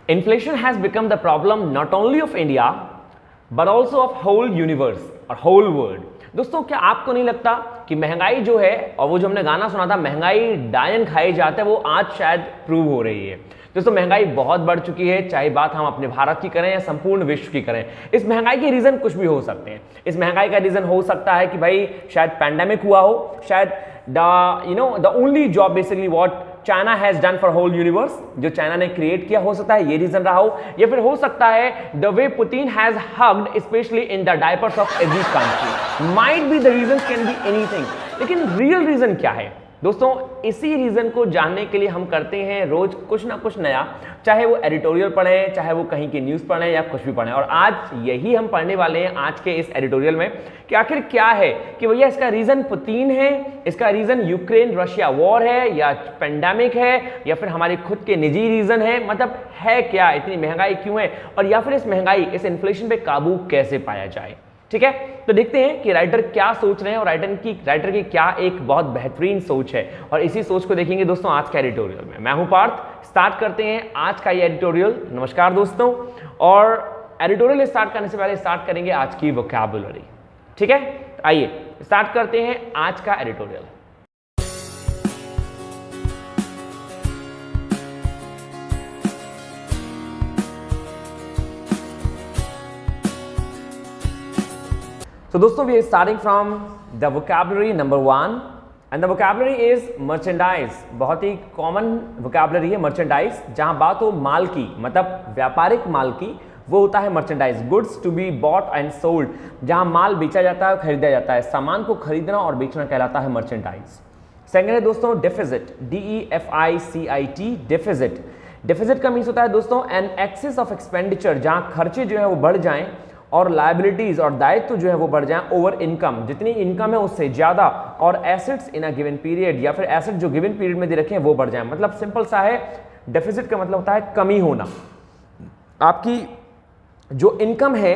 Inflation has become the problem not only of India but also of whole universe और whole world. दोस्तों क्या आपको नहीं लगता कि महंगाई जो है, और वो जो हमने गाना सुना था महंगाई डायन खाई जाता है, वो आज शायद प्रूव हो रही है. दोस्तों महंगाई बहुत बढ़ चुकी है, चाहे बात हम अपने भारत की करें या संपूर्ण विश्व की करें. इस महंगाई के रीजन कुछ भी हो सकते हैं. इस महंगाई का रीजन हो सकता है कि भाई शायद पैंडेमिक हुआ हो, शायद the only job basically what China has done for whole universe, जो चाइना ने क्रिएट किया, हो सकता है ये रीजन रहा हो. या फिर हो सकता है the way Putin has hugged specially in the diapers of every country. Might be the reason, can be anything. लेकिन रियल रीजन क्या है दोस्तों? इसी रीजन को जानने के लिए हम करते हैं रोज कुछ ना कुछ नया, चाहे वो एडिटोरियल पढ़ें, चाहे वो कहीं की न्यूज़ पढ़ें या कुछ भी पढ़ें. और आज यही हम पढ़ने वाले हैं आज के इस एडिटोरियल में कि आखिर क्या है कि भैया इसका रीजन पुतिन है, इसका रीजन यूक्रेन रशिया वॉर है, या पेंडेमिक है, या फिर हमारे खुद के निजी रीजन है. मतलब है क्या, इतनी महंगाई क्यों है, और या फिर इस महंगाई, इस इन्फ्लेशन पे काबू कैसे पाया जाए. ठीक है, तो देखते हैं कि राइटर क्या सोच रहे हैं और राइटर की क्या एक बहुत बेहतरीन सोच है, और इसी सोच को देखेंगे दोस्तों आज के एडिटोरियल में. मैं हूं पार्थ. स्टार्ट करते हैं आज का ये एडिटोरियल. नमस्कार दोस्तों. और एडिटोरियल स्टार्ट करने से पहले स्टार्ट करेंगे आज की वोकैबुलरी. ठीक है, आइए स्टार्ट करते हैं आज का एडिटोरियल. So दोस्तों we are starting from the vocabulary number 1 and the vocabulary is merchandise. बहुत ही कॉमन vocabulary है merchandise. जहां बात हो माल की, मतलब व्यापारिक माल की, वो होता है merchandise. Goods to be bought and sold. जहां माल बेचा जाता है और खरीदा जाता है, सामान को खरीदना और बेचना कहलाता है merchandise. सेकंड है दोस्तों deficit, DEFICIT, deficit. deficit का मीन्स होता है दोस्तों an excess of expenditure, जहां खर्चे जो है वो बढ़ जाएं और लायबिलिटीज और दायित्व जो है वो बढ़ जाए ओवर इनकम, जितनी इनकम है उससे ज्यादा, और assets in a given period, या फिर एसेट जो गिवन पीरियड में दे रखे हैं वो बढ़ जाए. मतलब सिंपल सा है, डेफिसिट का मतलब होता है कमी होना. आपकी जो इनकम है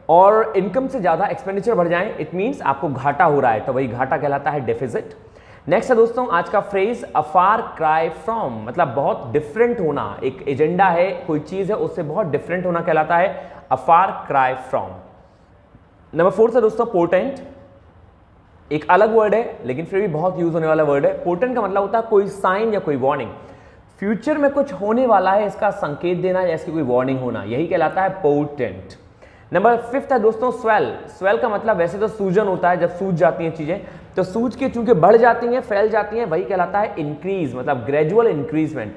और इनकम से ज्यादा एक्सपेंडिचर बढ़ जाए, इट मीन्स आपको घाटा हो रहा है, तो वही घाटा कहलाता है डेफिसिट. नेक्स्ट है दोस्तों आज का phrase a far cry from, मतलब बहुत डिफरेंट होना. एक एजेंडा है, कोई चीज है, उससे बहुत डिफरेंट होना कहलाता है a far cry from. Number 4 है दोस्तों पोर्टेंट. एक अलग वर्ड है लेकिन फिर भी बहुत यूज होने वाला वर्ड है. पोर्टेंट का मतलब होता है कोई साइन या कोई वार्निंग. फ्यूचर में कुछ होने वाला है इसका संकेत देना या इसकी कोई वार्निंग होना, यही कहलाता है पोर्टेंट. नंबर 5 है दोस्तों स्वेल. स्वेल का मतलब वैसे तो सूजन होता है, जब सूज जाती हैं चीजें, तो सूज के चूंकि बढ़ जाती हैं, फैल जाती हैं, वही कहलाता है इंक्रीज, मतलब ग्रेजुअल इंक्रीजमेंट.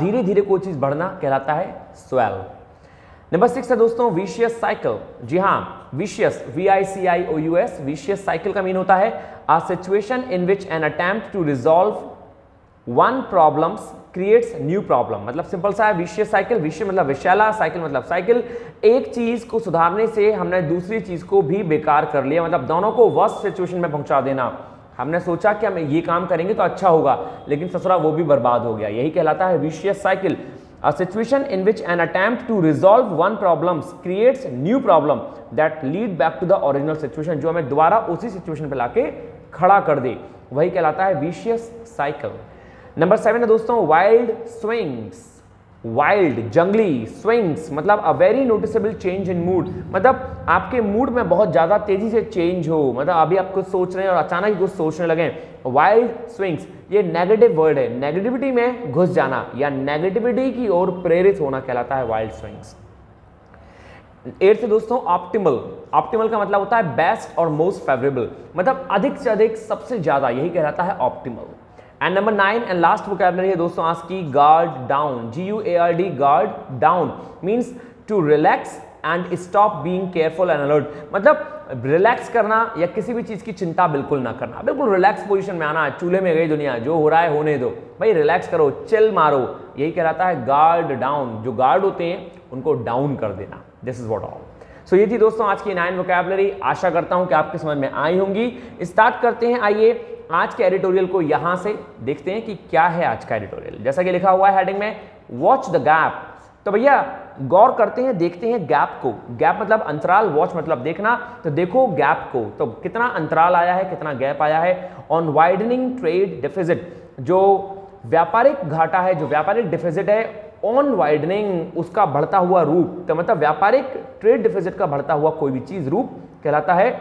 धीरे धीरे कोई चीज बढ़ना कहलाता है स्वेल. नंबर 6 है दोस्तों विशियस साइकिल. जी हाँ, विशियस, VICIOUS, विशियस साइकिल का मीन होता है a situation in which an attempt to resolve one problems creates new problem. मतलब सिंपल सा है विशियस साइकिल. विषय मतलब विषैला, साइकिल मतलब साइकिल. एक चीज को सुधारने से हमने दूसरी चीज को भी बेकार कर लिया, मतलब दोनों को वर्स्ट सिचुएशन में पहुंचा देना. हमने सोचा कि हम ये काम करेंगे तो अच्छा होगा, लेकिन ससुरा वो भी बर्बाद हो गया, यही कहलाता है vicious cycle. A situation in which an attempt to resolve one problem creates new problem that lead back to the original situation, जो हमें दोबारा उसी सिचुएशन पे लाके खड़ा कर दे, वही कहलाता है विशियस साइकिल. नंबर 7 है दोस्तों वाइल्ड स्विंग्स. वाइल्ड, जंगली, स्विंग्स मतलब a very noticeable change in mood, मतलब आपके मूड में बहुत ज्यादा तेजी से चेंज हो, मतलब अभी आप कुछ सोच रहे हैं और अचानक कुछ सोचने लगे. वाइल्ड स्विंग्स ये नेगेटिव वर्ड है, नेगेटिविटी में घुस जाना या नेगेटिविटी की ओर प्रेरित होना कहलाता है वाइल्ड स्विंग्स. 8 दोस्तों ऑप्टिमल. ऑप्टिमल का मतलब होता है बेस्ट और मोस्ट फेवरेबल, मतलब अधिक से अधिक, सबसे ज्यादा, यही कहलाता है optimal. And number 9 and last vocabulary है दोस्तों आज की guard down. GUARD, guard down means to relax and stop being careful and alert. मतलब रिलैक्स करना या किसी भी चीज की चिंता बिल्कुल ना करना, बिल्कुल रिलैक्स पोजीशन में आना. चूल्हे में गई दुनिया, जो हो रहा है होने दो भाई, रिलैक्स करो, चिल मारो, यही कहलाता है गार्ड डाउन. जो गार्ड होते हैं उनको डाउन कर देना. This is what all. So ये थी दोस्तों आज की 9 वोकैबुलरी. आशा करता हूं कि आपके समझ में आई होंगी. स्टार्ट करते हैं. आइए आज के एडिटोरियल को यहां से देखते हैं कि क्या है आज का एडिटोरियल. जैसा कि लिखा हुआ है हेडिंग में, वॉच द गैप. तो भैया गौर करते हैं, देखते हैं गैप को. गैप मतलब अंतराल, वॉच मतलब देखना, तो देखो गैप को. तो कितना अंतराल आया है, कितना गैप आया है ऑन वाइडनिंग ट्रेड डेफिसिट. जो व्यापारिक घाटा है, जो व्यापारिक डेफिसिट है, ऑन वाइडनिंग उसका बढ़ता हुआ रूप, तो मतलब व्यापारिक ट्रेड डिफिसिट का बढ़ता हुआ कोई भी चीज रूप कहलाता है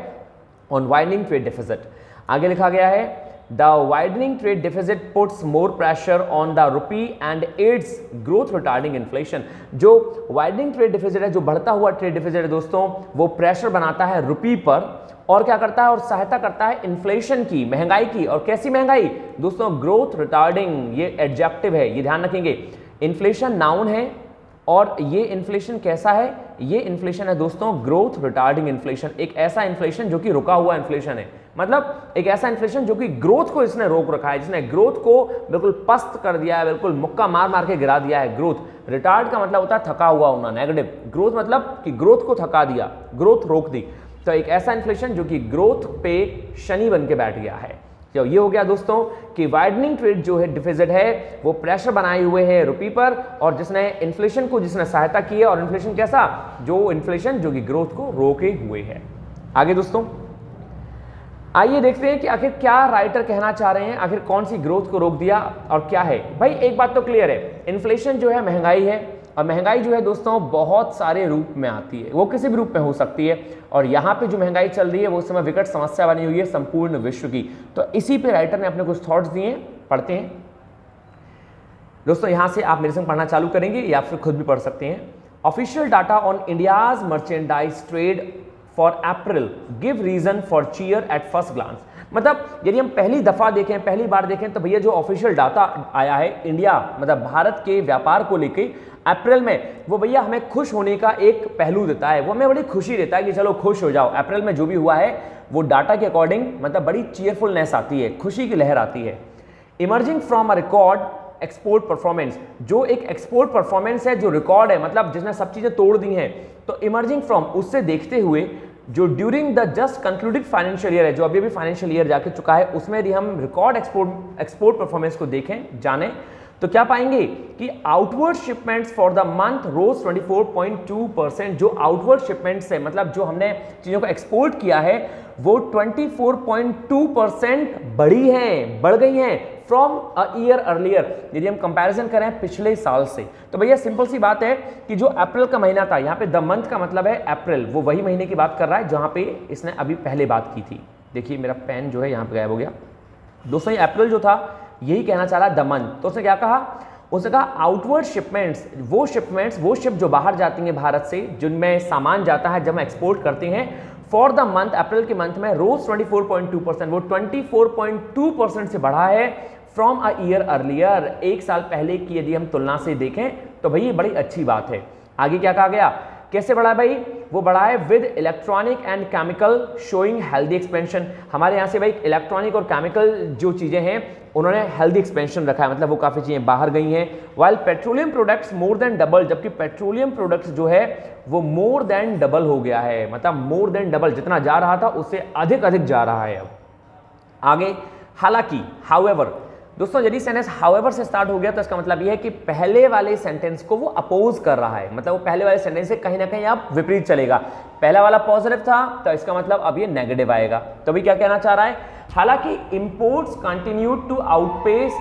ऑन वाइडनिंग ट्रेड डिफिसिट। आगे लिखा गया है the widening trade deficit puts more pressure on the rupee and aids growth retarding inflation. जो वाइडनिंग ट्रेड डिफिसिट है, जो बढ़ता हुआ ट्रेड डिफिसिट है दोस्तों, वो प्रेशर बनाता है रुपी पर और क्या करता है, और सहायता करता है इन्फ्लेशन की, महंगाई की। और कैसी महंगाई दोस्तों, ग्रोथ रिटार्डिंग, ये एडजेक्टिव है, ये ध्यान रखेंगे। इन्फ्लेशन नाउन है और ये इन्फ्लेशन कैसा है, ये इन्फ्लेशन है दोस्तों ग्रोथ रिटार्डिंग इन्फ्लेशन। एक ऐसा इन्फ्लेशन जो कि रुका हुआ इन्फ्लेशन है, मतलब एक ऐसा इन्फ्लेशन जो कि ग्रोथ को इसने रोक रखा है, जिसने ग्रोथ को बिल्कुल पस्त कर दिया है, बिल्कुल मुक्का मार मार के गिरा दिया है। ग्रोथ, रिटार्ड का मतलब होता है थका हुआ होना, नेगेटिव। ग्रोथ मतलब कि ग्रोथ को थका दिया, ग्रोथ रोक दी। तो एक ऐसा इन्फ्लेशन जो कि ग्रोथ पे शनि बन के बैठ गया है। तो ये हो गया दोस्तों कि वाइडनिंग ट्रेड जो है डिफिसिट है वो प्रेशर बनाए हुए है रुपी पर, और जिसने इन्फ्लेशन को जिसने सहायता की है। और इन्फ्लेशन कैसा, जो इन्फ्लेशन जो कि ग्रोथ को रोके हुए है। आगे दोस्तों आइए देखते हैं कि आखिर क्या राइटर कहना चाह रहे हैं, आखिर कौन सी ग्रोथ को रोक दिया और क्या है। भाई एक बात तो क्लियर है, इन्फ्लेशन जो है महंगाई है, और महंगाई जो है दोस्तों बहुत सारे रूप में आती है, वो किसी भी रूप में हो सकती है। और यहाँ पे जो महंगाई चल रही है वो उस समय विकट समस्या बनी हुई है संपूर्ण विश्व की। तो इसी पे राइटर ने अपने कुछ थॉट्स दिए, पढ़ते हैं दोस्तों। यहाँ से आप मेरे संग पढ़ना चालू करेंगे या फिर खुद भी पढ़ सकते हैं। Official data on India's merchandise trade for April give reason for cheer at first glance. मतलब यदि हम पहली दफा देखें, पहली बार देखें, तो भैया जो ऑफिशियल डाटा आया है इंडिया मतलब भारत के व्यापार को लेके अप्रैल में, वो भैया हमें खुश होने का एक पहलू देता है, वो हमें बड़ी खुशी देता है कि चलो खुश हो जाओ। अप्रैल में जो भी हुआ है वो डाटा के अकॉर्डिंग मतलब बड़ी चीयरफुलनेस आती है, खुशी की लहर आती है। Emerging from a record export performance, जो एक एक्सपोर्ट परफॉर्मेंस है, जो रिकॉर्ड है, मतलब जिसने सब चीजें तोड़ दी हैं, तो इमर्जिंग फ्रॉम उससे देखते हुए जो during the just concluded financial year है, जो अभी भी फाइनेंशियल ईयर जाके चुका है, उसमें यदि हम रिकॉर्ड एक्सपोर्ट परफॉर्मेंस को देखें, जाने, तो क्या पाएंगे कि outward shipments for the month rose 24.2%। जो आउटवर्ड शिपमेंट्स है, मतलब जो हमने चीजों को एक्सपोर्ट किया है, वो 24.2% बढ़ी हैं, बढ़ गई हैं फ्रॉम अ ईयर अर्लियर, यदि हम कंपैरिजन करें पिछले साल से। तो भैया सिंपल सी बात है कि जो अप्रैल का महीना था, यहाँ पे द मंथ का मतलब है अप्रैल, वो वही महीने की बात कर रहा है जहां पे इसने अभी पहले बात की थी। देखिए मेरा पेन जो है यहाँ पे गायब हो गया दोस्तों। ये अप्रैल जो था यही कहना चाह रहा है द मंथ। तो उसने क्या कहा, उसने कहा आउटवर्ड शिपमेंट्स, वो शिप जो बाहर जाती हैं भारत से, जिनमें सामान जाता है, जब हम एक्सपोर्ट करते हैं, फॉर द मंथ अप्रैल के मंथ में रोज 24.2%, वो 24.2% से बढ़ा है फ्रॉम अ ईयर अर्लियर, एक साल पहले की यदि हम तुलना से देखें तो भाई ये बड़ी अच्छी बात है। आगे क्या कहा गया, कैसे बढ़ा भाई, वो बढ़ा है with electronic and chemical showing healthy expansion. हमारे यहाँ से भाई इलेक्ट्रॉनिक और केमिकल जो चीजें हैं उन्होंने हेल्दी एक्सपेंशन रखा है, मतलब वो काफी चीजें बाहर गई हैं। While petroleum products more than double, जबकि पेट्रोलियम प्रोडक्ट्स जो है वो मोर देन डबल हो गया है, मतलब मोर देन डबल, जितना जा रहा था उससे अधिक जा रहा है अब। आगे हालांकि, हाउएवर दोस्तों, यदि सेंटेंस हाउएवर से स्टार्ट हो गया तो इसका मतलब यह है कि पहले वाले सेंटेंस को वो अपोज कर रहा है, मतलब वो पहले वाले सेंटेंस से कहीं ना कहीं अब विपरीत चलेगा। पहला वाला पॉजिटिव था तो इसका मतलब अब ये नेगेटिव आएगा। तो अभी क्या कहना चाह रहा है, हालांकि imports continue to outpace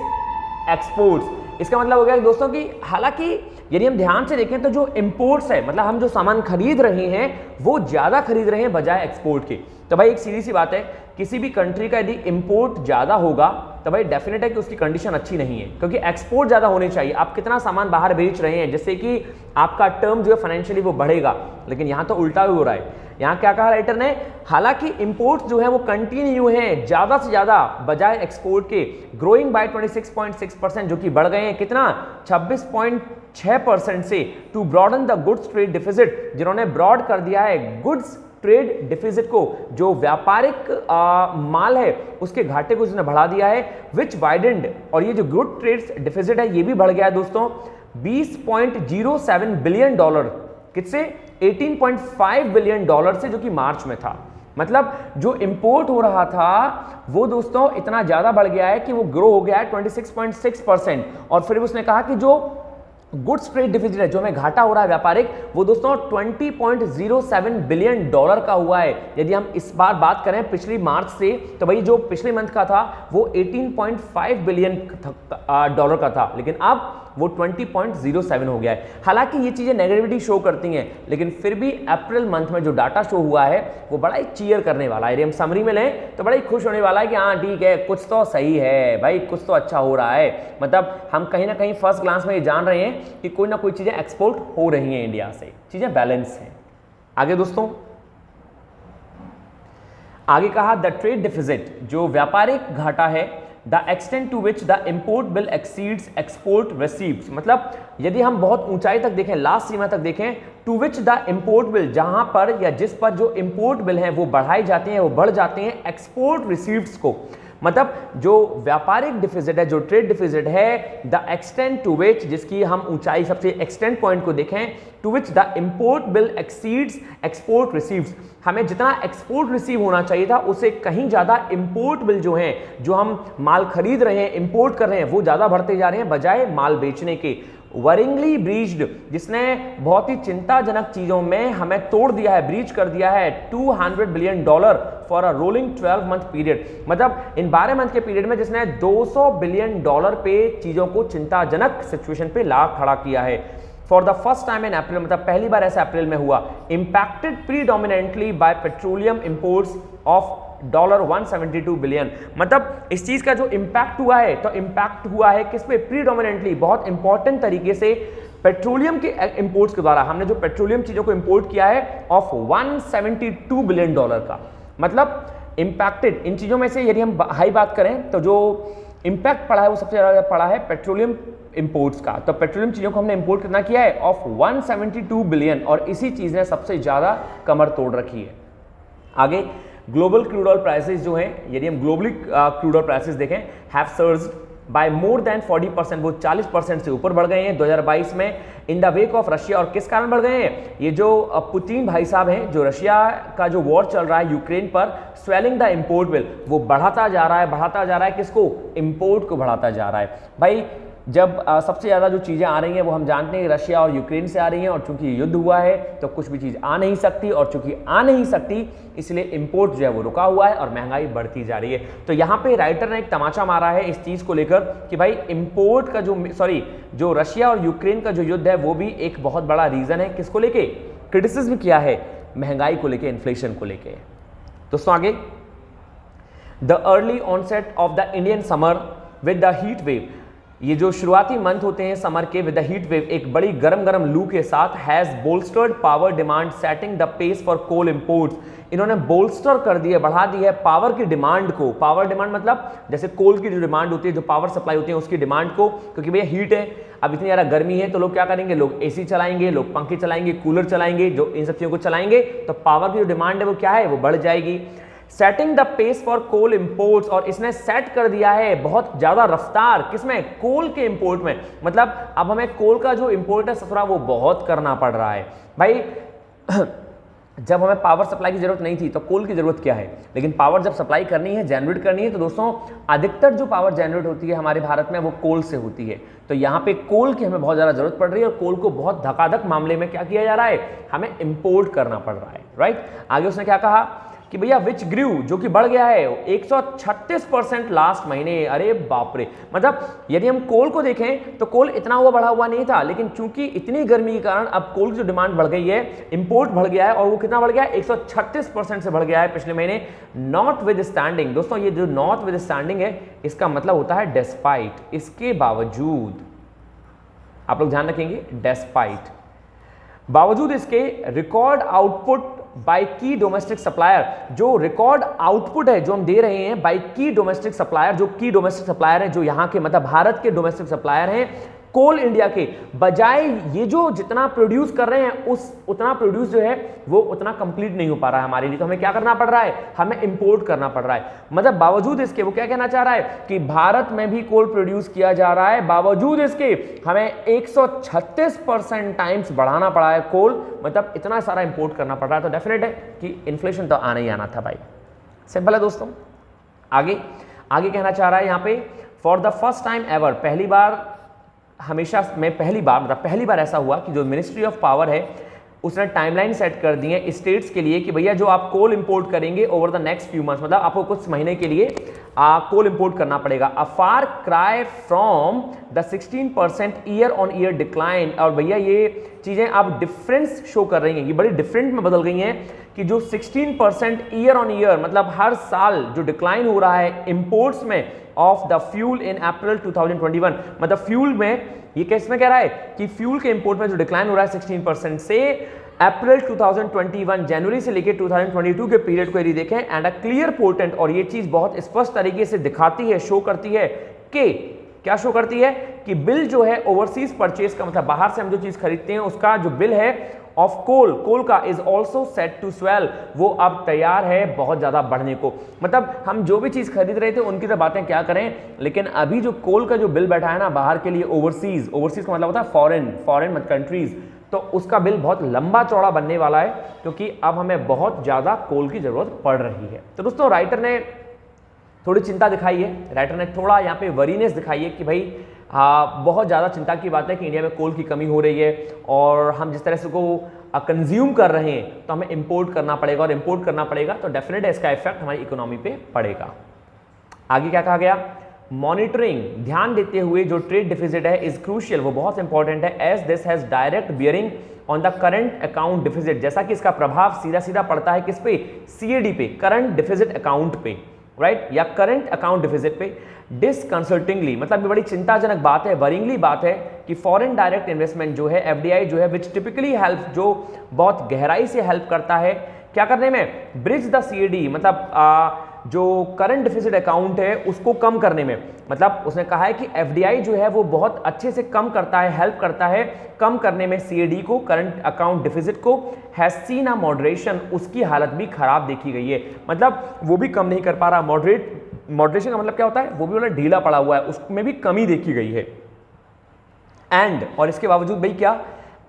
exports. इसका मतलब हो गया दोस्तों कि हालांकि यदि हम ध्यान से देखें तो जो इंपोर्ट्स है, मतलब हम जो सामान खरीद रहे हैं वो ज्यादा खरीद रहे हैं बजाय एक्सपोर्ट के। तो भाई एक सीधी सी बात है, किसी भी कंट्री का यदि इंपोर्ट ज्यादा होगा तो भाई डेफिनेट है कि उसकी कंडीशन अच्छी नहीं है, क्योंकि एक्सपोर्ट ज्यादा होनी चाहिए। आप कितना सामान बाहर बेच रहे हैं जिससे कि आपका टर्म जो है फाइनेंशियली वो बढ़ेगा, लेकिन यहां तो उल्टा ही हो रहा है। यहां क्या कहा राइटर ने, हालांकि इंपोर्ट्स जो है वो कंटिन्यू हैं ज्यादा से ज्यादा बजाय एक्सपोर्ट के, ग्रोइंग बाय 26.6%, जो कि बढ़ गए हैं कितना, 26.6% से, to broaden the goods trade deficit, जिन्होंने ब्रॉड कर दिया है गुड्स ट्रेड डिफिसिट को, जो व्यापारिक माल है उसके घाटे को जिसने बढ़ा दिया है, विच वाइडेंड, और ये जो गुड ट्रेड डिफिसिट है ये भी बढ़ गया है दोस्तों $20.07 बिलियन, किससे, $18.5 बिलियन से, जो कि मार्च में था। मतलब जो इंपोर्ट हो रहा था वो दोस्तों इतना ज्यादा बढ़ गया है कि वो ग्रो हो गया है 26.6%। और फिर उसने कहा कि जो गुड्स ट्रेड डिफिसिट है, जो हमें घाटा हो रहा है व्यापारिक, वो दोस्तों $20.07 बिलियन का हुआ है। यदि हम इस बार बात करें पिछली मार्च से, तो भाई जो पिछले मंथ का था वो $18.5 बिलियन का था, लेकिन अब वो 20.07 हो गया है। हालांकि ये चीज़ें नेगेटिविटी शो करती हैं, लेकिन फिर भी अप्रैल मंथ में जो डाटा शो हुआ है वो बड़ा ही चीयर करने वाला है। यदि हम समरी में लें तो बड़ा ही खुश होने वाला है कि हाँ ठीक है, कुछ तो सही है भाई, कुछ तो अच्छा हो रहा है। मतलब हम कहीं ना कहीं फर्स्ट ग्लांस में ये जान रहे हैं कि कोई ना कोई चीज़ें एक्सपोर्ट हो रही हैं इंडिया से, चीज़ें बैलेंस हैं। आगे दोस्तों, आगे कहा द ट्रेड डिफिजिट, जो व्यापारिक घाटा है, the extent to which the import bill exceeds export receives, मतलब यदि हम बहुत ऊंचाई तक देखें, लास्ट सीमा तक देखें, to which the import bill, जहां पर या जिस पर जो इंपोर्ट बिल हैं वो बढ़ाई जाती हैं, वो बढ़ जाते हैं एक्सपोर्ट रिसीव्स को। मतलब जो व्यापारिक डिफिजिट है, जो ट्रेड डिफिजिट है, द एक्सटेंट टू विच, जिसकी हम ऊंचाई सबसे एक्सटेंट पॉइंट को देखें, to which the import bill exceeds export receives, हमें जितना एक्सपोर्ट रिसीव होना चाहिए था उससे कहीं ज्यादा इंपोर्ट बिल जो हैं, जो हम माल खरीद रहे हैं, इंपोर्ट कर रहे हैं, वो ज्यादा बढ़ते जा रहे हैं बजाय माल बेचने के। वरिंगली ब्रीच्ड, जिसने बहुत ही चिंताजनक चीजों में हमें तोड़ दिया है, ब्रीच कर दिया है, $200 billion for a rolling 12 month period, मतलब इन 12 मंथ के पीरियड में जिसने $200 बिलियन पे चीजों को चिंताजनक सिचुएशन पे ला खड़ा किया है। For the first time in April, मतलब पहली बार ऐसा अप्रैल में हुआ, impacted predominantly by petroleum imports of $172 billion, मतलब इस चीज का जो इंपैक्ट हुआ है, तो इंपैक्ट हुआ है किस पे? प्रीडोमिनेंटली, बहुत इंपॉर्टेंट तरीके से पेट्रोलियम के इंपोर्ट्स के द्वारा। हमने जो पेट्रोलियम चीजों को इंपोर्ट किया है ऑफ $172 बिलियन का, मतलब इंपैक्टेड। इन चीजों में से यदि हम हाई बात करें तो जो इंपैक्ट पड़ा है वो सबसे ज्यादा पड़ा है पेट्रोलियम इंपोर्ट्स का। तो पेट्रोलियम चीजों को हमने इंपोर्ट कितना किया है? ऑफ 172 बिलियन, और इसी चीज ने सबसे ज्यादा कमर तोड़ रखी है। आगे ग्लोबल क्रूड ऑयल प्राइसेस जो हैं, यदि हम ग्लोबली क्रूड ऑयल प्राइसेस देखें, have surged by more than 40%, वो 40% से ऊपर बढ़ गए हैं 2022 में, in the wake of Russia. और किस कारण बढ़ गए हैं? ये जो पुतिन भाई साहब हैं, जो रशिया का जो वॉर चल रहा है यूक्रेन पर, स्वेलिंग द इंपोर्ट बिल, वो बढ़ाता जा रहा है, बढ़ाता जा रहा है, किसको? इंपोर्ट को बढ़ाता जा रहा है। भाई जब सबसे ज़्यादा जो चीज़ें आ रही हैं वो हम जानते हैं रशिया और यूक्रेन से आ रही हैं, और चूंकि युद्ध हुआ है तो कुछ भी चीज़ आ नहीं सकती, और चूंकि आ नहीं सकती इसलिए इंपोर्ट जो है वो रुका हुआ है और महंगाई बढ़ती जा रही है। तो यहाँ पे राइटर ने एक तमाचा मारा है इस चीज़ को लेकर कि भाई इंपोर्ट का जो रशिया और यूक्रेन का जो युद्ध है वो भी एक बहुत बड़ा रीज़न है। किसको लेके क्रिटिसिज्म किया है? महंगाई को लेके, इन्फ्लेशन को लेके। दोस्तों आगे, the early onset of the Indian summer with the heat wave, ये जो शुरुआती मंथ होते हैं समर के विद द हीट वेव, एक बड़ी गरम लू के साथ, has bolstered power demand setting the pace for coal imports, इन्होंने बोल्स्टर कर दिया, बढ़ा दी है पावर की डिमांड को। पावर डिमांड मतलब जैसे कोल की जो डिमांड होती है, जो पावर सप्लाई होती है उसकी डिमांड को, क्योंकि भैया हीट है, अब इतनी ज़्यादा गर्मी है तो लोग क्या करेंगे? लोग एसी चलाएंगे, लोग पंखे चलाएंगे, कूलर चलाएंगे, जो इन सब चीज़ों को चलाएंगे तो पावर की जो डिमांड है वो क्या है? वो बढ़ जाएगी। Setting the pace for coal imports, और इसने सेट कर दिया है बहुत ज्यादा रफ्तार, किसमें? कोल के इंपोर्ट में। मतलब अब हमें कोल का जो इंपोर्ट है ससुरा वो बहुत करना पड़ रहा है भाई। जब हमें पावर सप्लाई की जरूरत नहीं थी तो कोल की जरूरत क्या है, लेकिन पावर जब सप्लाई करनी है, जनरेट करनी है, तो दोस्तों अधिकतर जो पावर जनरेट होती है हमारे भारत में वो कोल से होती है। तो यहाँ पे कोल की हमें बहुत ज़्यादा जरूरत पड़ रही है, और कोल को बहुत धकाधक मामले में क्या किया जा रहा है? हमें इंपोर्ट करना पड़ रहा है, राइट। आगे उसने क्या कहा कि भैया विच ग्रू, जो कि बढ़ गया है 136% लास्ट महीने। अरे बाप रे, मतलब यदि हम कोल को देखें तो कोल इतना हुआ बढ़ा हुआ नहीं था, लेकिन चूंकि इतनी गर्मी के कारण अब कोल की जो डिमांड बढ़ गई है, इंपोर्ट बढ़ गया है, और वो कितना बढ़ गया है? 136% से बढ़ गया है पिछले महीने। नॉट विद स्टैंडिंग, दोस्तों ये जो नॉट विद स्टैंडिंग है इसका मतलब होता है डेस्पाइट, इसके बावजूद, आप लोग ध्यान रखेंगे, डेस्पाइट, बावजूद इसके रिकॉर्ड आउटपुट बाय की डोमेस्टिक सप्लायर, जो रिकॉर्ड आउटपुट है जो हम दे रहे हैं बाय की डोमेस्टिक सप्लायर, जो की डोमेस्टिक सप्लायर है, जो यहाँ के मतलब भारत के डोमेस्टिक सप्लायर हैं कोल इंडिया के, बजाय ये जो जितना प्रोड्यूस कर रहे हैं उतना प्रोड्यूस जो है वो उतना कंप्लीट नहीं हो पा रहा है हमारे लिए, तो हमें क्या करना पड़ रहा है? हमें इंपोर्ट करना पड़ रहा है। मतलब बावजूद इसके, वो क्या कहना चाह रहा है कि भारत में भी कोल प्रोड्यूस किया जा रहा है, बावजूद इसके हमें 136% टाइम्स बढ़ाना पड़ा है कोल, मतलब इतना सारा इंपोर्ट करना पड़ रहा है। तो डेफिनेट है कि इन्फ्लेशन तो आना ही आना था भाई, सिंपल है दोस्तों। आगे कहना चाह रहा है यहाँ पे, for the first time ever, पहली बार हमेशा में पहली बार ऐसा हुआ कि जो मिनिस्ट्री ऑफ पावर है उसने टाइमलाइन सेट कर दी है स्टेट्स के लिए कि भैया जो आप कोल इंपोर्ट करेंगे over the next few months, मतलब आपको कुछ महीने के लिए कोल इंपोर्ट करना पड़ेगा। A far cry from the 16% year on year decline. और भैया ये चीजें अब डिफरेंस शो कर रही हैं, ये बड़ी डिफरेंट में बदल गई हैं कि जो 16% ईयर ऑन ईयर मतलब हर साल जो डिक्लाइन हो रहा है इंपोर्ट्स में ऑफ द फ्यूल इन अप्रैल 2021, मतलब फ्यूल में ये केस में कह रहा है कि फ्यूल के इंपोर्ट में जो डिक्लाइन हो रहा है 16% से अप्रैल 2021 जनवरी से लेकर 2022 के पीरियड को यदि देखें एंड अ क्लियर पोर्टेंट, और ये चीज बहुत स्पष्ट तरीके से दिखाती है, शो करती है कि क्या शो करती है कि बिल जो है ओवरसीज परचेज का, मतलब बाहर से हम जो चीज खरीदते हैं उसका जो बिल है ऑफ कोल का is also set to swell, वो अब तैयार है बहुत ज्यादा बढ़ने को। मतलब हम जो भी चीज खरीद रहे थे उनकी तो बातें क्या करें, लेकिन अभी जो कोल का जो बिल बैठा है ना बाहर के लिए, ओवरसीज का मतलब होता है फॉरेन कंट्रीज, तो उसका बिल बहुत लंबा चौड़ा बनने वाला है क्योंकि अब हमें बहुत ज्यादा कोल की जरूरत पड़ रही है। तो दोस्तों राइटर ने थोड़ी चिंता दिखाई है, राइटर ने थोड़ा यहाँ पे वरीनेस दिखाई है कि भाई बहुत ज़्यादा चिंता की बात है कि इंडिया में कोल की कमी हो रही है और हम जिस तरह से को कंज्यूम कर रहे हैं तो हमें इंपोर्ट करना पड़ेगा, और इंपोर्ट करना पड़ेगा तो डेफिनेट इसका इफेक्ट हमारी इकोनॉमी पे पड़ेगा। आगे क्या कहा गया, मॉनिटरिंग, ध्यान देते हुए जो ट्रेड डिफिजिट है इज क्रूशियल, वो बहुत इंपॉर्टेंट है, as this has direct bearing on the current account deficit, जैसा कि इसका प्रभाव सीधा सीधा पड़ता है किस पे, सीएडी पे, करंट डिफिजिट अकाउंट पे, राइट, या करंट अकाउंट डिफिजिट पे। डिसकंसर्टिंगली मतलब ये बड़ी चिंताजनक बात है, वरिंगली बात है कि फॉरेन डायरेक्ट इन्वेस्टमेंट जो है एफडीआई जो है विच टिपिकली हेल्प, जो बहुत गहराई से हेल्प करता है क्या करने में, ब्रिज द सीएडी, मतलब जो करंट डिफिजिट अकाउंट है उसको कम करने में। मतलब उसने कहा है कि एफडीआई जो है वो बहुत अच्छे से कम करता है, हेल्प करता है कम करने में सीएडी को, करंट अकाउंट डिफिजिट को। हैज सीन अ मॉडरेशन, उसकी हालत भी खराब देखी गई है, मतलब वो भी कम नहीं कर पा रहा। मॉडरेशन का मतलब क्या होता है, वो भी मतलब ढीला पड़ा हुआ है, उसमें भी कमी देखी गई है। एंड और इसके बावजूद भाई क्या,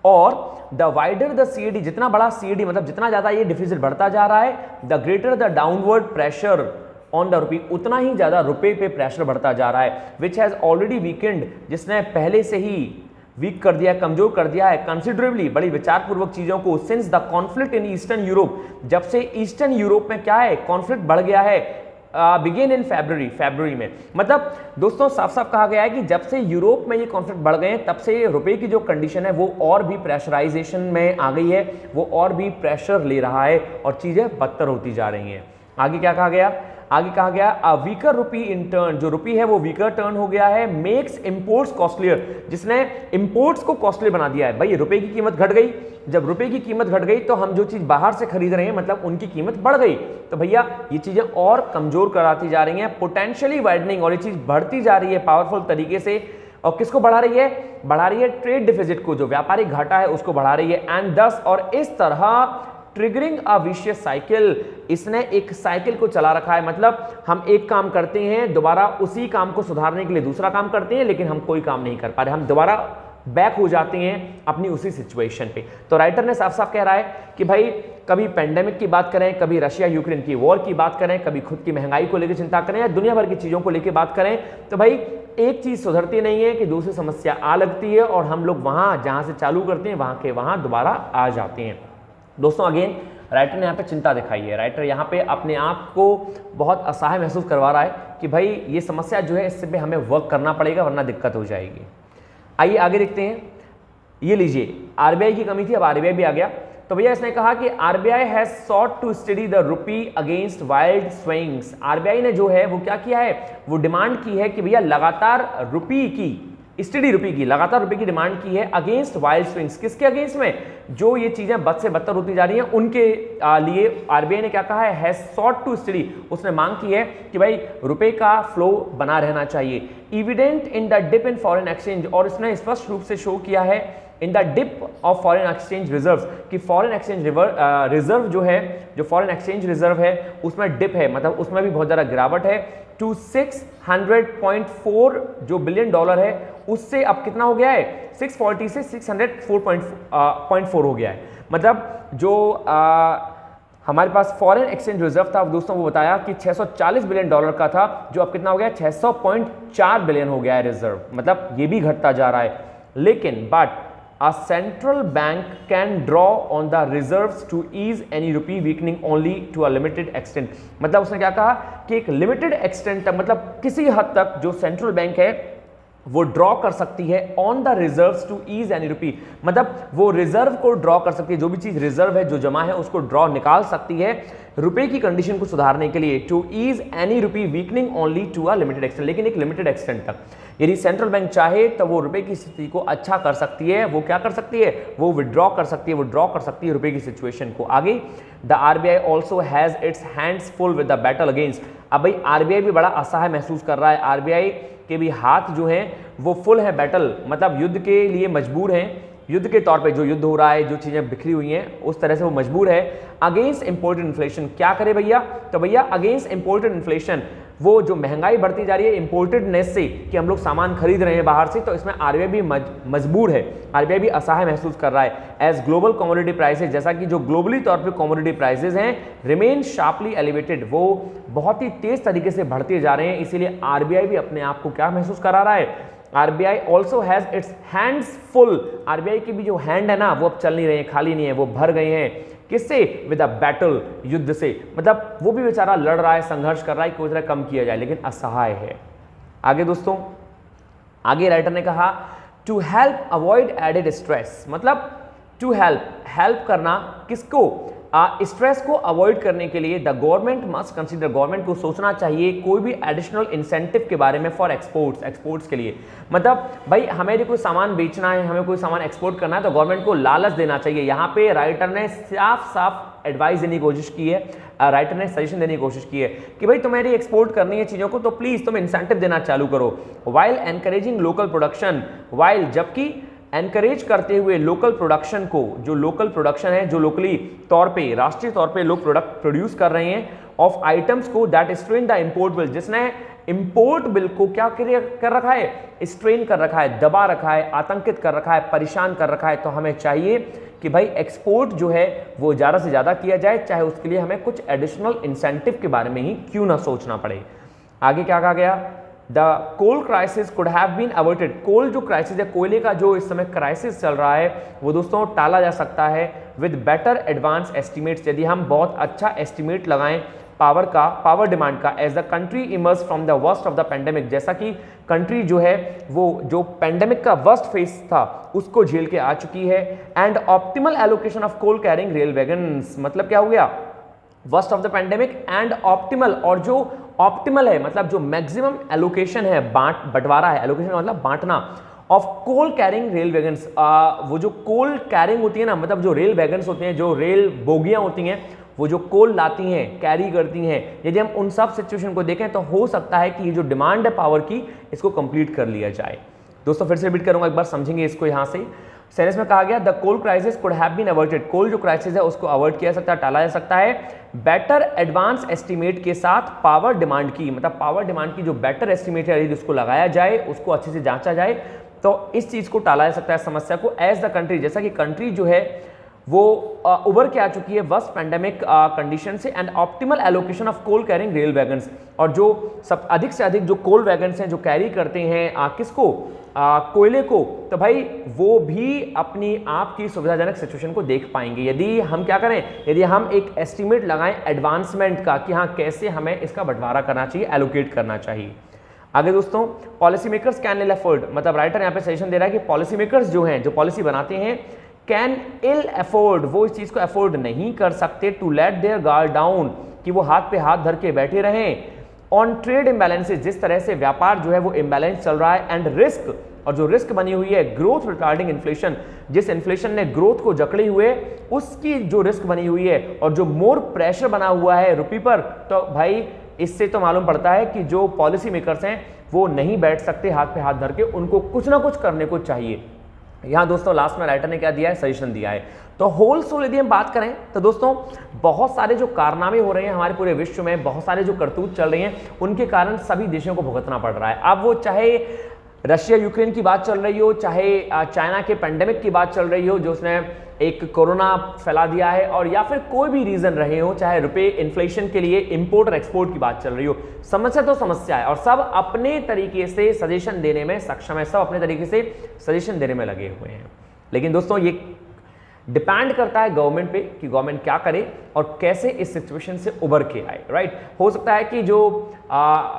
और द वाइडर द सीएडी, जितना बड़ा सीएडी मतलब जितना ज्यादा ये डिफिजिट बढ़ता जा रहा है, the greater the downward pressure on the रुपी, उतना ही ज्यादा रुपए पे प्रेशर बढ़ता जा रहा है, विच हैज ऑलरेडी वीकेंड, जिसने पहले से ही वीक कर दिया, कमजोर कर दिया है कंसिडरेबली, बड़ी विचारपूर्वक चीजों को, since the conflict in eastern Europe, जब से ईस्टर्न यूरोप में क्या है कॉन्फ्लिक्ट बढ़ गया है, बिगिन इन फरवरी में। मतलब दोस्तों साफ साफ कहा गया है कि जब से यूरोप में ये कॉन्फ्लिक्ट बढ़ गए हैं तब से रुपए की जो कंडीशन है वो और भी प्रेशराइजेशन में आ गई है, वो और भी प्रेशर ले रहा है और चीजें बदतर होती जा रही हैं। आगे क्या कहा गया, आगे कहा गया a weaker rupee in turn, जो रुपी है वो वीकर टर्न हो गया है, मेक्स इंपोर्ट्स कॉस्टलियर, जिसने इंपोर्ट्स को कॉस्टली बना दिया है। भाई रुपए की कीमत घट गई, जब रुपए की कीमत घट गई तो हम जो चीज बाहर से खरीद रहे हैं मतलब उनकी कीमत बढ़ गई, तो भैया ये चीजें और कमजोर कराती जा रही हैं, पोटेंशियली वाइडनिंग, और ये चीज बढ़ती जा रही है पावरफुल तरीके से। और किसको बढ़ा रही है, बढ़ा रही है ट्रेड डिफिजिट को, जो व्यापारिक घाटा है उसको बढ़ा रही है। एंड दस, और इस तरह ट्रिगरिंग अ विशियस साइकिल, इसने एक साइकिल को चला रखा है, मतलब हम एक काम करते हैं दोबारा उसी काम को सुधारने के लिए दूसरा काम करते हैं लेकिन हम कोई काम नहीं कर पा रहे, हम दोबारा बैक हो जाते हैं अपनी उसी सिचुएशन पे। तो राइटर ने साफ साफ कह रहा है कि भाई कभी पेंडेमिक की बात करें, कभी रशिया यूक्रेन की वॉर की बात करें, कभी खुद की महंगाई को लेकर चिंता करें या दुनिया भर की चीजों को लेकर बात करें, तो भाई एक चीज सुधरती नहीं है कि दूसरी समस्या आ लगती है और हम लोग वहां जहां से चालू करते हैं वहां के वहां दोबारा आ जाते हैं। दोस्तों अगेन राइटर ने यहाँ पे चिंता दिखाई है, राइटर यहाँ पे अपने आप को बहुत असहाय महसूस करवा रहा है कि भाई ये समस्या जो है इससे पे हमें वर्क करना पड़ेगा वरना दिक्कत हो जाएगी। आइए आगे देखते हैं, ये लीजिए आरबीआई की कमी थी, अब आरबीआई भी आ गया। तो भैया इसने कहा कि RBI has sought to study the rupee against wild swings. RBI ने जो है वो क्या किया है, वो डिमांड की है कि भैया लगातार रुपी की, स्टडी रुपी की, लगातार रुपए की डिमांड की है अगेंस्ट वाइल्ड स्विंग्स। किसके अगेंस्ट में, जो ये चीजें बद से बदतर होती जा रही हैं उनके लिए आरबीआई ने क्या कहा है, हैज सॉट टू स्टडी, उसने मांग की है कि भाई रुपए का फ्लो बना रहना चाहिए। Evident in the dip in foreign exchange, और इसने स्पष्ट रूप से शो किया है in the dip of foreign exchange reserve, कि फॉरेन एक्सचेंज रिजर्व जो है, जो फॉरेन एक्सचेंज रिजर्व है उसमें डिप है, मतलब उसमें भी बहुत ज्यादा गिरावट है, टू 600.4 जो बिलियन डॉलर है उससे अब कितना हो गया है, 640 से 604.4 हो गया है। मतलब जो हमारे पास फॉरेन एक्सचेंज रिजर्व था दोस्तों वो बताया कि 640 बिलियन डॉलर का था, जो अब कितना हो गया, 600.4 बिलियन हो गया है रिजर्व, मतलब ये भी घटता जा रहा है। लेकिन but A central bank can draw on the reserves to ease any rupee weakening only to a limited extent। मतलब उसने क्या कहा कि एक लिमिटेड एक्सटेंट तक, मतलब किसी हद तक जो सेंट्रल बैंक है वो ड्रॉ कर सकती है on the reserves to ease any rupee, मतलब वो रिजर्व को ड्रॉ कर सकती है, जो भी चीज रिजर्व है जो जमा है उसको ड्रॉ निकाल सकती है रुपए की कंडीशन को सुधारने के लिए, to ease any rupee weakening only to a limited extent, लेकिन एक लिमिटेड एक्सटेंट तक। यदि सेंट्रल बैंक चाहे तो वो रुपए की स्थिति को अच्छा कर सकती है, वो क्या कर सकती है, वो विड्रॉ कर सकती है, वो ड्रॉ कर सकती है रुपए की सिचुएशन को। आगे, the RBI also has its hands full with the battle against. अब भाई आरबीआई भी बड़ा असहाय महसूस कर रहा है, आरबीआई के भी हाथ जो हैं वो फुल है बैटल, मतलब युद्ध के लिए मजबूर हैं, युद्ध के तौर पे जो युद्ध हो रहा है, जो चीजें बिखरी हुई हैं उस तरह से वो मजबूर है। अगेंस्ट इंपोर्टेड इन्फ्लेशन, क्या करे भैया, तो भैया अगेंस्ट इंपोर्टेड इन्फ्लेशन, वो जो महंगाई बढ़ती जा रही है इंपोर्टेडनेस से कि हम लोग सामान खरीद रहे हैं बाहर से, तो इसमें आरबीआई भी मजबूर है, आरबीआई भी असहाय महसूस कर रहा है। एज ग्लोबल कमोडिटी प्राइसेस, जैसा कि जो ग्लोबली तौर पे कमोडिटी प्राइसेस हैं रिमेन शार्पली एलिवेटेड, वो बहुत ही तेज तरीके से बढ़ते जा रहे हैं, इसीलिए आरबीआई भी अपने आप को क्या महसूस करा रहा है, RBI also has its hands full, RBI की भी जो हैंड है ना वो अब चल नहीं रहे हैं, खाली नहीं है, वो भर गए हैं, किससे, विद अ बैटल, युद्ध से, मतलब वो भी बेचारा लड़ रहा है, संघर्ष कर रहा है कि तरह कम किया जाए, लेकिन असहाय है। आगे दोस्तों, आगे राइटर ने कहा to help avoid added stress, मतलब टू हेल्प करना किसको, स्ट्रेस को अवॉइड करने के लिए the government must consider, government को सोचना चाहिए कोई भी एडिशनल इंसेंटिव के बारे में फॉर एक्सपोर्ट्स के लिए, मतलब भाई हमें यदि कोई सामान बेचना है, हमें कोई सामान एक्सपोर्ट करना है तो गवर्नमेंट को लालच देना चाहिए। यहाँ पे राइटर ने साफ एडवाइस देने की कोशिश की है, राइटर ने सजेशन देने की कोशिश की है कि भाई तुम्हें यदि एक्सपोर्ट करनी है चीज़ों को तो प्लीज़ तुम इंसेंटिव देना चालू करो, while encouraging local production, while जबकि एनकरेज करते हुए लोकल प्रोडक्शन को, जो लोकल प्रोडक्शन है, जो लोकली तौर पे, राष्ट्रीय तौर पे लोग प्रोडक्ट प्रोड्यूस कर रहे हैं ऑफ आइटम्स को, that strain the import bill, जिसने इंपोर्ट बिल को क्या कर रखा है, स्ट्रेन कर रखा है, दबा रखा है, आतंकित कर रखा है, परेशान कर रखा है। तो हमें चाहिए कि भाई एक्सपोर्ट जो है वो ज़्यादा से ज़्यादा किया जाए, चाहे उसके लिए हमें कुछ एडिशनल इंसेंटिव के बारे में ही क्यों ना सोचना पड़े। आगे क्या कहा गया, the coal crisis could have been averted, coal जो क्राइसिस है, कोयले का जो इस समय क्राइसिस चल रहा है वो दोस्तों टाला जा सकता है विद बेटर एडवांस एस्टिमेट्स, यदि हम बहुत अच्छा एस्टिमेट लगाएं पावर डिमांड का, as the country emerge from the worst of the pandemic, जैसा कि कंट्री जो है वो जो पेंडेमिक का वर्स्ट फेज था उसको झेल के आ चुकी है। And optimal allocation of coal carrying rail wagons, मतलब क्या हो गया, worst of the pandemic and optimal, और जो ऑप्टिमल है मतलब जो मैक्सिमम एलोकेशन है, बंटवारा है, एलोकेशन का मतलब बांटना, of coal carrying rail wagons, वो जो कोल कैरिंग होती है ना, मतलब जो रेल वैगन्स होते हैं, जो रेल बोगियां होती हैं, वो जो कोल लाती हैं, कैरी करती हैं, यदि हम उन सब सिचुएशन को देखें तो हो सकता है कि ये जो डिमांड है पावर की इसको कंप्लीट कर लिया जाए। दोस्तों फिर से रिपीट करूंगा, एक बार समझेंगे इसको। यहाँ से सेंटेंस में कहा गया the coal crisis could have been averted, coal जो क्राइसिस है उसको अवॉइड किया जा सकता है, टाला जा सकता है बेटर एडवांस एस्टिमेट के साथ पावर डिमांड की, मतलब पावर डिमांड की जो बेटर एस्टिमेट है यदि उसको लगाया जाए, उसको अच्छे से जांचा जाए तो इस चीज को टाला जा सकता है समस्या को। एज द कंट्री, जैसा कि कंट्री जो है वो उभर के आ चुकी है वर्स्ट पैंडेमिक कंडीशन से, and optimal allocation of coal carrying rail wagons, और जो सब अधिक से अधिक जो कोल वैगन्स हैं जो कैरी करते हैं किसको, कोयले को, तो भाई वो भी अपनी आप की सुविधाजनक सिचुएशन को देख पाएंगे यदि हम क्या करें, यदि हम एक एस्टिमेट लगाएं एडवांसमेंट का कि हाँ कैसे हमें इसका बंटवारा करना चाहिए, एलोकेट करना चाहिए। आगे दोस्तों, policy makers can ill afford, मतलब राइटर यहाँ पे सजेशन दे रहा है कि पॉलिसी मेकर्स जो हैं, जो पॉलिसी बनाते हैं, कैन इल अफोर्ड, वो इस चीज को अफोर्ड नहीं कर सकते, to let their guard down, कि वो हाथ पे हाथ धर के बैठे रहें, ऑन ट्रेड इम्बैलेंसेज, जिस तरह से व्यापार जो है वो इम्बैलेंस चल रहा है, एंड रिस्क, और जो रिस्क बनी हुई है ग्रोथ रिटार्डिंग इन्फ्लेशन, जिस इन्फ्लेशन ने ग्रोथ को जकड़े हुए उसकी जो रिस्क बनी हुई है, और जो मोर प्रेशर बना हुआ है रुपये पर, तो भाई इससे तो मालूम पड़ता है कि जो पॉलिसी मेकर्स हैं वो नहीं बैठ सकते हाथ पे हाथ धर के, उनको कुछ ना कुछ करने को चाहिए। यहाँ दोस्तों लास्ट में राइटर ने क्या दिया है, सजेशन दिया है। तो होल सोल यदि हम बात करें तो दोस्तों बहुत सारे जो कारनामे हो रहे हैं हमारे पूरे विश्व में, बहुत सारे जो करतूत चल रहे हैं, उनके कारण सभी देशों को भुगतना पड़ रहा है। अब वो चाहे रशिया यूक्रेन की बात चल रही हो, चाहे चाइना के पेंडेमिक की बात चल रही हो जो उसने एक कोरोना फैला दिया है, और या फिर कोई भी रीजन रहे हो, चाहे रुपए इन्फ्लेशन के लिए इंपोर्ट और एक्सपोर्ट की बात चल रही हो, समस्या तो समस्या है और सब अपने तरीके से सजेशन देने में सक्षम है, सब अपने तरीके से सजेशन देने में लगे हुए हैं। लेकिन दोस्तों ये डिपेंड करता है गवर्नमेंट पे कि गवर्नमेंट क्या करे और कैसे इस सिचुएशन से उभर के आए, राइट। हो सकता है कि जो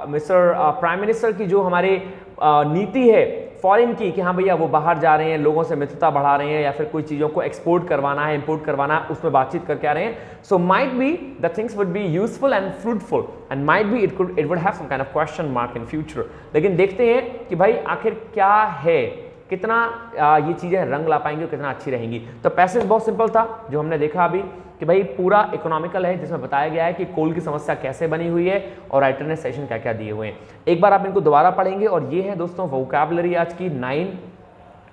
मिस्टर प्राइम मिनिस्टर की जो हमारे नीति है फॉरेन की कि हाँ भैया वो बाहर जा रहे हैं, लोगों से मित्रता बढ़ा रहे हैं या फिर कोई चीज़ों को एक्सपोर्ट करवाना है, इंपोर्ट करवाना है, उसमें बातचीत करके आ रहे हैं। So might be the things would be useful and fruitful and might be it would have some kind of question mark in future. लेकिन देखते हैं कि भाई आखिर क्या है, कितना ये चीज़ें रंग ला पाएंगी और कितना अच्छी रहेंगी। तो पैसेज बहुत सिंपल था जो हमने देखा अभी कि भाई पूरा इकोनॉमिकल है, जिसमें बताया गया है कि कोल की समस्या कैसे बनी हुई है और राइटर ने सेशन क्या क्या दिए हुए हैं। एक बार आप इनको दोबारा पढ़ेंगे और ये है दोस्तों वोकैबुलरी आज की 9,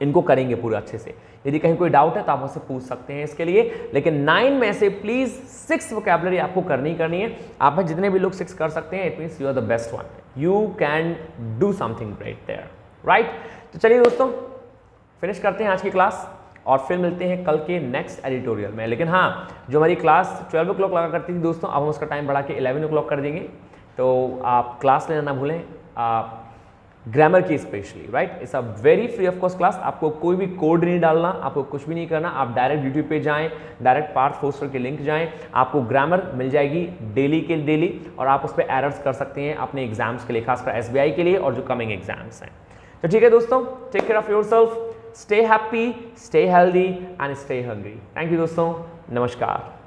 इनको करेंगे पूरा अच्छे से। यदि कहीं कोई डाउट है तो आप मुझसे पूछ सकते हैं इसके लिए, लेकिन 9 में से प्लीज 6 वोकैबुलरी आपको करनी है। आप में जितने भी लोग 6 कर सकते हैं, it means you are the best one, you can do something great there, right. तो चलिए दोस्तों फिनिश करते हैं आज की क्लास और फिर मिलते हैं कल के नेक्स्ट एडिटोरियल में। लेकिन हाँ, जो हमारी क्लास 12 o'clock लगा करती थी दोस्तों, अब हम उसका टाइम बढ़ा के 11 o'clock कर देंगे। तो आप क्लास लेना ना भूलें, ग्रामर की specially, right. It's a very free of cost class, आपको कोई भी कोड नहीं डालना, आपको कुछ भी नहीं करना, आप डायरेक्ट यूट्यूब पे जाएं, डायरेक्ट पार्थ फोस्टर के लिंक जाएं, आपको ग्रामर मिल जाएगी डेली के डेली और आप उस पर एरर्स कर सकते हैं अपने एग्जाम्स के लिए, खासकर SBI के लिए और जो कमिंग एग्जाम्स हैं। तो ठीक है दोस्तों, take care of yourself, stay happy, stay healthy and stay hungry. Thank you दोस्तों, नमस्कार।